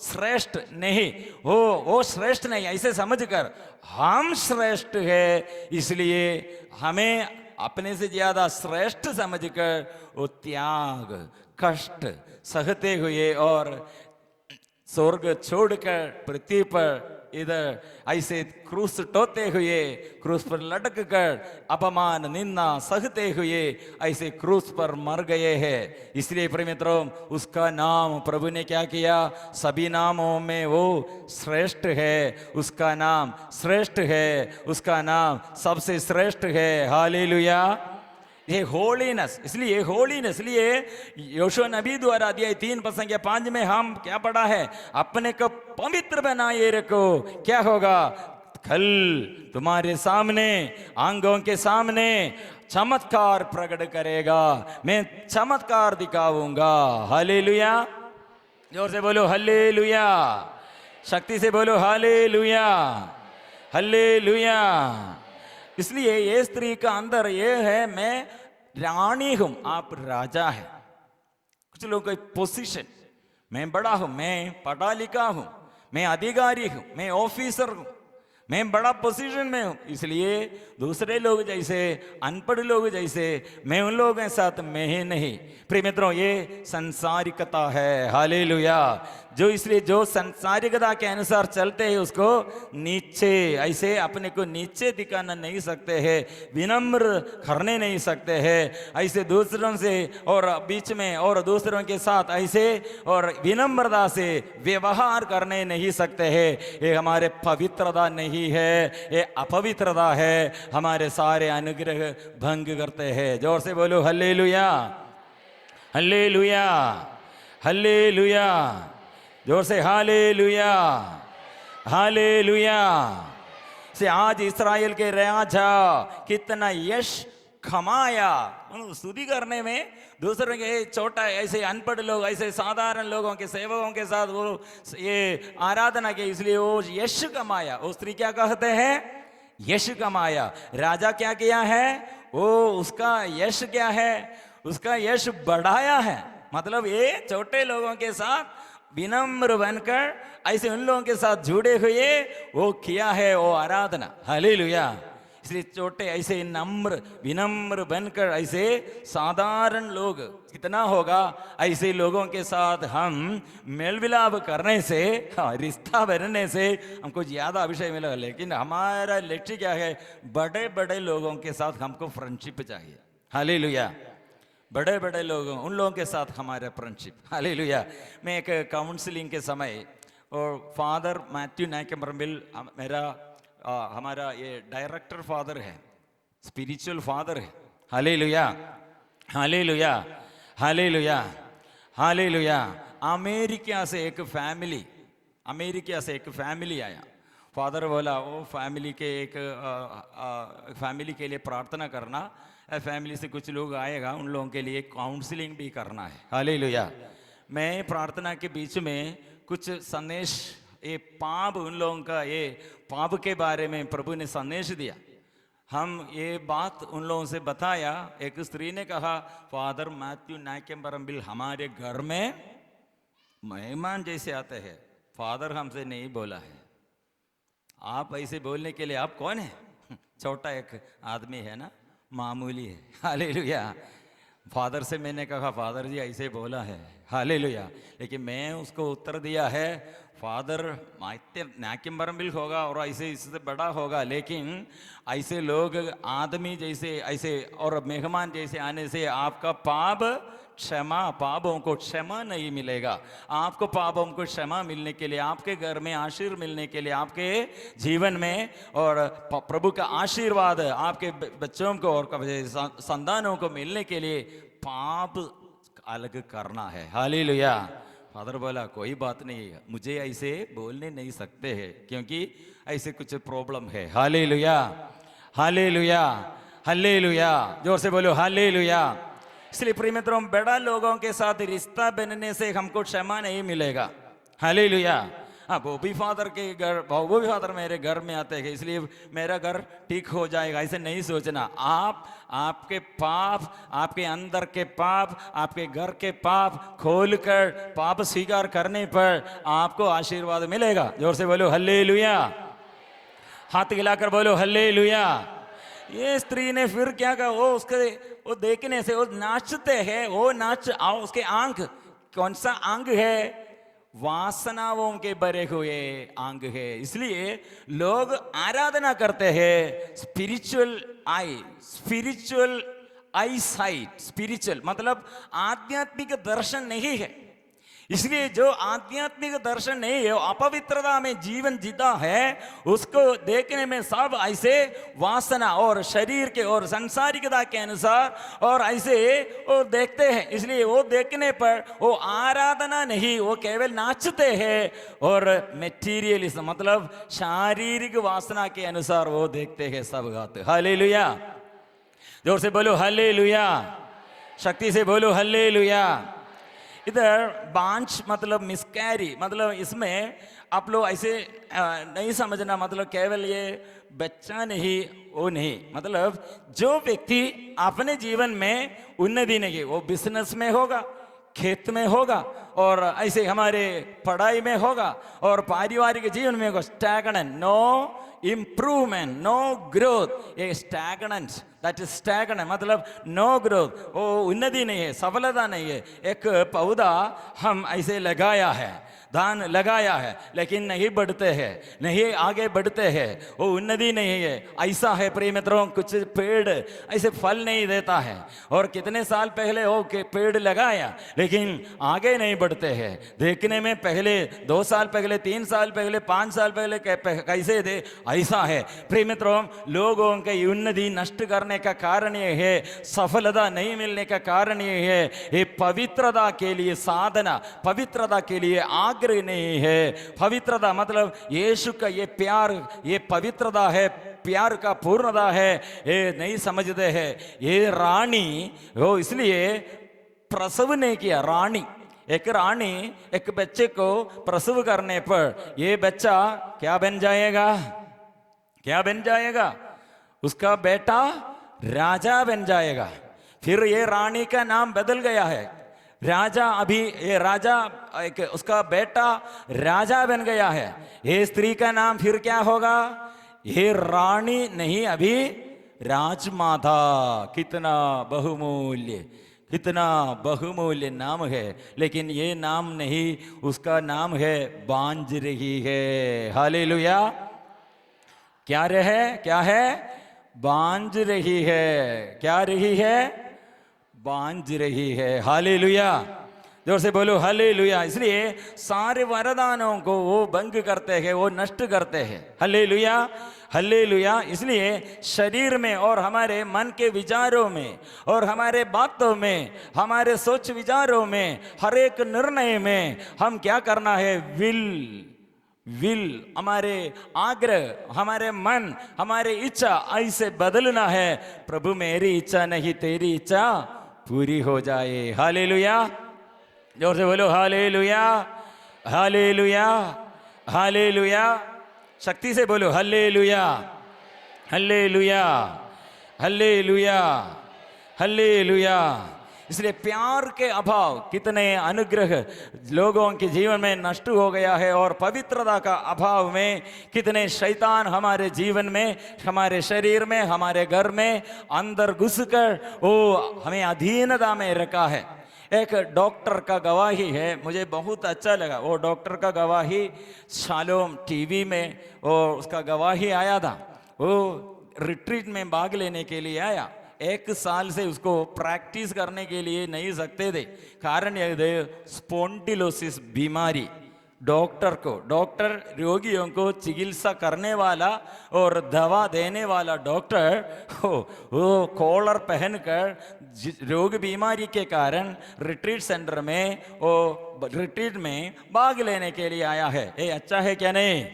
श्रेष्ठ नहीं, वो श्रेष्ठ नहीं, ऐसे समझकर हम श्रेष्ठ है, इसलिए हमें अपने से ज्यादा श्रेष्ठ समझकर वो त्याग कष्ट सहते हुए और स्वर्ग छोड़कर पृथ्वी पर इधर ऐसे क्रूस टोते हुए, क्रूस पर लटक कर अपमान निंदा सहते हुए ऐसे क्रूस पर मर गए हैं। इसलिए प्रिय मित्रों, उसका नाम प्रभु ने क्या किया, सभी नामों में वो श्रेष्ठ है, उसका नाम श्रेष्ठ है, उसका नाम सबसे श्रेष्ठ है, हालेलुया। ये होलीनेस, इसलिए होलीनेस, इसलिए योशुआ नबी द्वारा अध्याय 3:5 में हम क्या पढ़ा है, अपने को पवित्र बनाए रखो, क्या होगा, कल तुम्हारे सामने, आंगों के सामने चमत्कार प्रकट करेगा, मैं चमत्कार दिखाऊंगा, हालेलुया। जोर से बोलो हालेलुया, शक्ति से बोलो हालेलुया, हालेलुया। इसलिए ये स्त्री का अंदर ये है, मैं रानी हूं, आप राजा है। कुछ लोगों का पोजीशन, मैं बड़ा हूं, मैं पढ़ा लिखा हूं, मैं अधिकारी हूं, मैं ऑफिसर हूं, मैं बड़ा पोजीशन में हूं, इसलिए दूसरे लोग जैसे, अनपढ़ लोग जैसे मैं उन लोगों के साथ मैं ही नहीं। प्रिय मित्रों, ये संसारिकता है, हालेलुया। जो इसलिए जो संसारिकता के अनुसार चलते हैं उसको नीचे, ऐसे अपने को नीचे दिखाना नहीं सकते हैं, विनम्र करने नहीं सकते हैं, ऐसे दूसरों से और बीच में और दूसरों के साथ ऐसे और विनम्रता से व्यवहार करने नहीं सकते हैं। ये हमारे पवित्रता नहीं है, ये अपवित्रता है, हमारे सारे अनुग्रह भंग करते हैं। जोर से बोलो हल्लेलुया, हल्लेलुया, हल्लेलुया, जोर से हालेलुया, हालेलुया। से आज इस्राएल के राजा कितना यश कमाया, स्तुति करने में दूसरों के छोटा ऐसे अनपढ़ लोग, ऐसे साधारण लोगों के सेवकों के साथ वो ये आराधना की, इसलिए वो यश कमाया। वो स्त्री क्या कहते हैं, यश कमाया। राजा क्या किया है, वो उसका यश क्या है, उसका यश बढ़ाया है। मतलब ये छोटे लोगों के साथ विनम्र बनकर ऐसे उन लोगों के साथ जुड़े हुए वो किया है, वो आराधना, हालेलुया। इसलिए छोटे ऐसे नम्र विनम्र बनकर ऐसे साधारण लोग कितना होगा, ऐसे लोगों के साथ हम मेल मिलाप करने से, रिश्ता बनने से हमको ज्यादा विषय मिलेगा। लेकिन हमारा लक्ष्य क्या है, बड़े बड़े लोगों के साथ हमको फ्रेंडशिप चाहिए, हालेलुया। बड़े बड़े लोग, उन लोगों के साथ हमारा फ्रेंडशिप, हालेलुया। मैं एक काउंसलिंग के समय और फादर मैथ्यू नायकमरम्बिल मेरा हमारा ये डायरेक्टर फादर है, स्पिरिचुअल फादर है, hallelujah, hallelujah, hallelujah, hallelujah. America से एक फैमिली आया। फादर बोला वो फैमिली के एक फैमिली के लिए प्रार्थना करना, फैमिली से कुछ लोग आएगा, उन लोगों के लिए काउंसलिंग भी करना है, हालेलुया। मैं प्रार्थना के बीच में कुछ संदेश, ये पाप, उन लोगों का ये पाप के बारे में प्रभु ने संदेश दिया। हम ये बात उन लोगों से बताया। एक स्त्री ने कहा, फादर मैथ्यू नायकमरम्बिल हमारे घर में मेहमान जैसे आते हैं, फादर हमसे नहीं बोला है, आप ऐसे बोलने के लिए आप कौन है? छोटा एक आदमी है ना, मामूली है, हालेलुया। फादर से मैंने कहा फादर जी ऐसे बोला है, हालेलुया। लेकिन मैं उसको उत्तर दिया है, फादर नाकिम बरम्बिल होगा और ऐसे इससे बड़ा होगा, लेकिन ऐसे लोग आदमी जैसे ऐसे और मेहमान जैसे आने से आपका पाप क्षमा, पापों को क्षमा नहीं मिलेगा। आपको पापों को क्षमा मिलने के लिए, आपके घर में आशीर्वाद मिलने के लिए, आपके जीवन में और प्रभु का आशीर्वाद आपके बच्चों को और संतानों को मिलने के लिए पाप अलग करना है। हालेलुया। फादर बोला कोई बात नहीं, मुझे ऐसे बोलने नहीं सकते हैं क्योंकि ऐसे कुछ प्रॉब्लम है। Hallelujah, hallelujah, hallelujah. जोर से बोलो हालेलुया। इसलिए प्रिय मित्रों, बड़ा लोगों के साथ रिश्ता बनने से हमको क्षमा नहीं मिलेगा। हालेलुया। हाँ, वो भी फादर के घर, वो भी फादर मेरे घर में आते हैं इसलिए मेरा घर ठीक हो जाएगा, ऐसे नहीं सोचना। आपके पाप, आपके अंदर के पाप, आपके घर के पाप खोलकर पाप स्वीकार करने पर आपको आशीर्वाद मिलेगा। जोर से बोलो हालेलुया। हाथ हिलाकर बोलो हालेलुया। ये स्त्री ने फिर क्या कहा, वो देखने से वो नाचते हैं, वो नाच आओ, उसके आंख कौन सा अंग है? वासनाओं के भरे हुए अंग है। इसलिए लोग आराधना करते हैं स्पिरिचुअल आई साइट। स्पिरिचुअल मतलब आध्यात्मिक दर्शन नहीं है। इसलिए जो आध्यात्मिक दर्शन नहीं है, अपवित्रता में जीवन जीता है, उसको देखने में सब ऐसे वासना और शरीर के और संसारिकता के अनुसार और ऐसे वो देखते हैं। इसलिए वो देखने पर वो आराधना नहीं, वो केवल नाचते हैं और मेटीरियलिज्म मतलब शारीरिक वासना के अनुसार वो देखते हैं सब गाते। हालेलुया। जोर से बोलो हालेलुया। शक्ति से बोलो हालेलुया। इधर बांझ मतलब मिसकैरी, मतलब इसमें आप लोग ऐसे नहीं समझना, मतलब केवल ये बच्चा नहीं, वो नहीं। मतलब जो व्यक्ति अपने जीवन में उन्नति नहीं, वो बिजनेस में होगा, खेत में होगा और ऐसे हमारे पढ़ाई में होगा और पारिवारिक जीवन में होगा, stagnant, no improvement, no growth. ये स्टैग्नेंट, दैट इज स्टैग्नेंट मतलब नो ग्रोथ, वो उन्नति नहीं है, सफलता नहीं है। एक पौधा हम ऐसे लगाया है, धान लगाया है, लेकिन नहीं बढ़ते हैं, नहीं आगे बढ़ते हैं, वो उन्नति नहीं है। ऐसा है प्रिय मित्रों, कुछ पेड़ ऐसे फल नहीं देता है और कितने साल पहले वो पेड़ लगाया लेकिन आगे नहीं बढ़ते हैं। देखने में पहले 2 साल पहले, 3 साल पहले, 5 साल पहले कैसे थे, ऐसा है। प्रिय मित्रों, लोगों के उन्नति नष्ट करने का कारण ये है, सफलता नहीं मिलने का कारण ये है, ये पवित्रता के लिए साधना, पवित्रता के लिए आग्रह नहीं है। पवित्रता मतलब यीशु का ये प्यार, ये पवित्रता है, प्यार का पूर्णता है, ये नहीं समझते हैं। ये रानी वो इसलिए प्रसव नहीं किया। रानी, एक रानी एक बच्चे को प्रसव करने पर ये बच्चा क्या बन जाएगा? क्या बन जाएगा? उसका बेटा राजा बन जाएगा। फिर ये रानी का नाम बदल गया है, राजा। अभी ये राजा, एक उसका बेटा राजा बन गया है। ये स्त्री का नाम फिर क्या होगा? ये रानी नहीं, अभी राजमाता। कितना बहुमूल्य, कितना बहुमूल्य नाम है, लेकिन ये नाम नहीं, उसका नाम है बांझ रही है। हालेलुया। क्या रहे? क्या है? बांझ रही है। क्या रही है? बांझ रही है। हालेलुया। जोर से बोलो हालेलुया। इसलिए सारे वरदानों को वो भंग करते हैं, वो नष्ट करते हैं। Hallelujah, hallelujah. इसलिए शरीर में और हमारे मन के विचारों में और हमारे बातों में, हमारे सोच विचारों में, हर एक निर्णय में हम क्या करना है? विल, हमारे आग्रह, हमारे मन, हमारे इच्छा ऐसे बदलना है। प्रभु मेरी इच्छा नहीं, तेरी इच्छा पूरी हो जाए। हालेलुया। जोर से बोलो हालेलुया, हालेलुया, हालेलुया। शक्ति से बोलो हालेलुया, हालेलुया, हालेलुया, हालेलुया। इसलिए प्यार के अभाव कितने अनुग्रह लोगों के जीवन में नष्ट हो गया है, और पवित्रता का अभाव में कितने शैतान हमारे जीवन में, हमारे शरीर में, हमारे घर में अंदर घुसकर वो हमें अधीनता में रखा है। एक डॉक्टर का गवाही है, मुझे बहुत अच्छा लगा वो डॉक्टर का गवाही। शालोम टीवी में वो उसका गवाही आया था। वो रिट्रीट में भाग लेने के लिए आया। 1 साल से उसको प्रैक्टिस करने के लिए नहीं सकते थे। कारण यह थे स्पॉन्डिलोसिस बीमारी। डॉक्टर रोगियों को चिकित्सा करने वाला और दवा देने वाला डॉक्टर वो कॉलर पहनकर रोग बीमारी के कारण रिट्रीट सेंटर में वो रिट्रीट में भाग लेने के लिए आया है। ये अच्छा है क्या नहीं?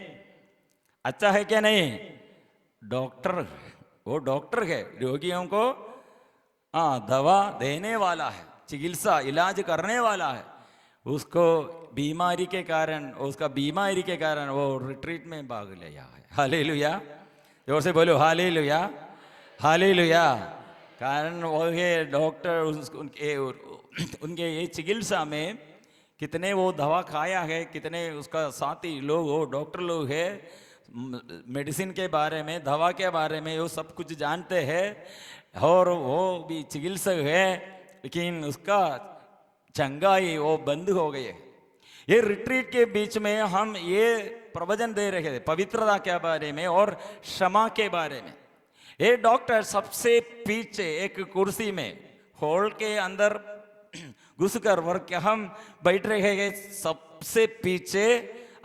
अच्छा है क्या नहीं? डॉक्टर, वो डॉक्टर है, रोगियों को दवा देने वाला है, चिकित्सा इलाज करने वाला है। उसको बीमारी के कारण, उसका बीमारी के कारण वो रिट्रीट में भाग लिया है। हालेलुया, जोर से बोलो हालेलुया, हालेलुया। कारण वो ये डॉक्टर उनके ये चिकित्सा में कितने वो दवा खाया है, कितने उसका साथी लोग, वो डॉक्टर लोग है, मेडिसिन के बारे में, दवा के बारे में वो सब कुछ जानते हैं, और वो भी चिकित्सक है, लेकिन उसका चंगाई वो बंद हो गई है। ये रिट्रीट के बीच में हम ये प्रवचन दे रहे थे पवित्रता के बारे में और क्षमा के बारे में। ये डॉक्टर सबसे पीछे एक कुर्सी में हॉल के अंदर घुसकर वर्ग हम बैठ रहे हैं, सबसे पीछे,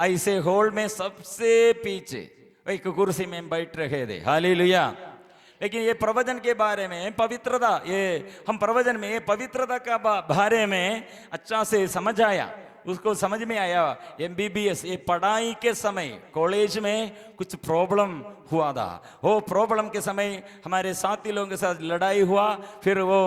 ऐसे हॉल में सबसे पीछे एक कुर्सी में बैठ रहे थे। हालेलुया। लेकिन ये प्रवचन के बारे में पवित्रता, ये हम प्रवचन में पवित्रता का बारे में अच्छा से समझ आया, उसको समझ में आया। MBBS ये पढ़ाई के समय कॉलेज में कुछ प्रॉब्लम हुआ था। वो प्रॉब्लम के समय हमारे साथी लोगों के साथ लड़ाई हुआ, फिर वो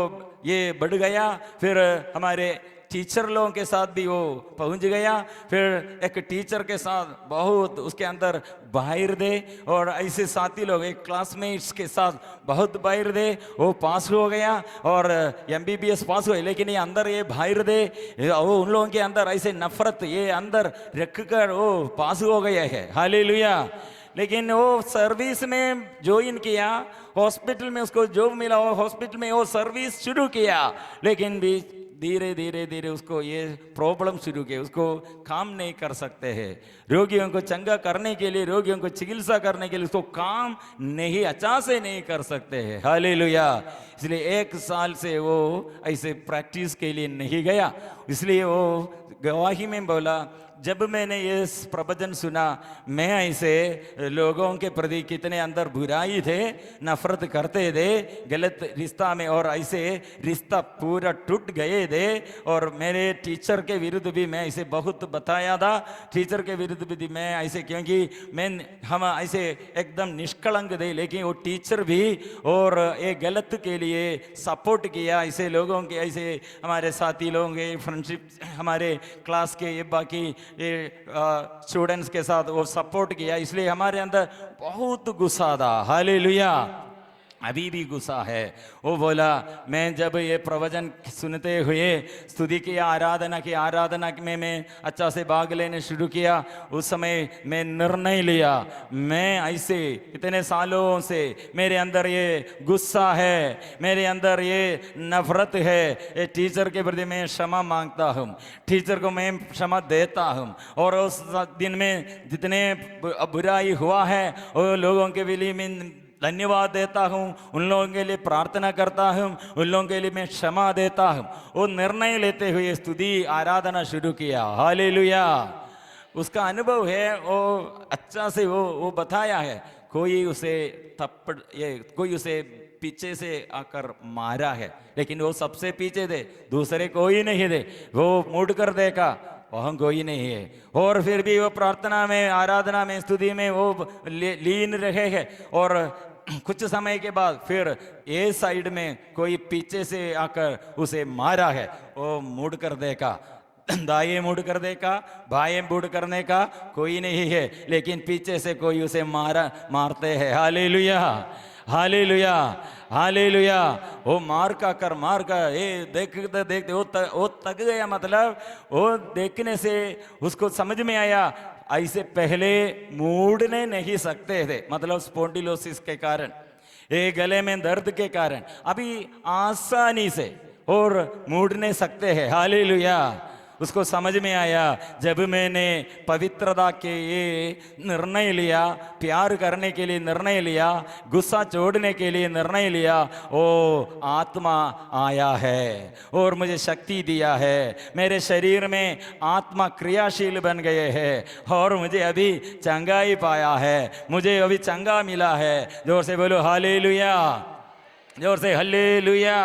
ये बढ़ गया, फिर हमारे टीचर लोगों के साथ भी वो पहुंच गया, फिर एक टीचर के साथ बहुत उसके अंदर बाहर दे, और ऐसे साथी लोग एक क्लासमेट्स के साथ बहुत बाहर दे, वो पास हो गया और MBBS पास हुए। लेकिन ये अंदर ये बाहर दे, वो उन लोगों के अंदर ऐसे नफरत ये अंदर रख कर वो पास हो गया है। हालेलुया। लेकिन वो सर्विस में ज्वाइन किया, हॉस्पिटल में उसको जॉब मिला, वो हॉस्पिटल में वो सर्विस शुरू किया, लेकिन भी धीरे धीरे धीरे उसको ये प्रॉब्लम शुरू किया, उसको काम नहीं कर सकते हैं। रोगियों को चंगा करने के लिए, रोगियों को चिकित्सा करने के लिए उसको काम नहीं, अच्छा से नहीं कर सकते हैं। हालेलुया। इसलिए 1 साल से वो ऐसे प्रैक्टिस के लिए नहीं गया। इसलिए वो गवाही में बोला, जब मैंने ये प्रवचन सुना, मैं ऐसे लोगों के प्रति कितने अंदर बुराई थे, नफरत करते थे गलत रिश्ता में, और ऐसे रिश्ता पूरा टूट गए थे। और मेरे टीचर के विरुद्ध भी मैं ऐसे बहुत बताया था, टीचर के विरुद्ध भी मैं ऐसे, क्योंकि हम ऐसे एकदम निष्कलंक थे, लेकिन वो टीचर भी और ये गलत के लिए सपोर्ट किया। ऐसे लोगों के, ऐसे हमारे साथी लोगों के फ्रेंडशिप, हमारे क्लास के ये बाकी ये स्टूडेंट्स के साथ वो सपोर्ट किया, इसलिए हमारे अंदर बहुत गुस्सा था। हालेलुया। अभी भी गुस्सा है। वो बोला, मैं जब ये प्रवचन सुनते हुए स्तुति की आराधना में मैं अच्छा से भाग लेने शुरू किया, उस समय मैं निर्णय लिया, मैं ऐसे इतने सालों से मेरे अंदर ये गुस्सा है, मेरे अंदर ये नफरत है, ये टीचर के प्रति मैं क्षमा मांगता हूँ, टीचर को मैं क्षमा देता हूँ, और उस दिन में जितने बुराई हुआ है वो लोगों के लिए मैं धन्यवाद देता हूँ, उन लोगों के लिए प्रार्थना करता हूँ, उन लोगों के लिए मैं क्षमा देता हूँ। वो निर्णय लेते हुए स्तुति आराधना शुरू किया। हालेलुया। उसका अनुभव है, वो अच्छा से वो बताया है। कोई उसे कोई उसे पीछे से आकर मारा है, लेकिन वो सबसे पीछे थे, दूसरे कोई नहीं थे। वो मुड़ कर देखा, वहाँ कोई नहीं है, और फिर भी वो प्रार्थना में, आराधना में, स्तुति में वो लीन रहे हैं। और कुछ समय के बाद फिर ये साइड में कोई पीछे से आकर उसे मारा है। वो मुड़ कर देखा, दाएं मुड़ कर देखा, बाएं मुड़ करने का कोई नहीं है, लेकिन पीछे से कोई उसे मारते हैं। Hallelujah, hallelujah, hallelujah. वो मार का ये देखते देखते वो तक गया, मतलब वो देखने से उसको समझ में आया ऐसे पहले मूड़ने नहीं सकते थे, मतलब स्पॉन्डिलोसिस के कारण, ये गले में दर्द के कारण अभी आसानी से और मूड़ने सकते हैं। हालेलुया। उसको समझ में आया जब मैंने पवित्रता के ये निर्णय लिया, प्यार करने के लिए निर्णय लिया, गुस्सा छोड़ने के लिए निर्णय लिया, ओ आत्मा आया है और मुझे शक्ति दिया है, मेरे शरीर में आत्मा क्रियाशील बन गए हैं और मुझे अभी चंगाई पाया है, मुझे अभी चंगा मिला है। जोर से बोलो हालेलुया, जोर से हालेलुया।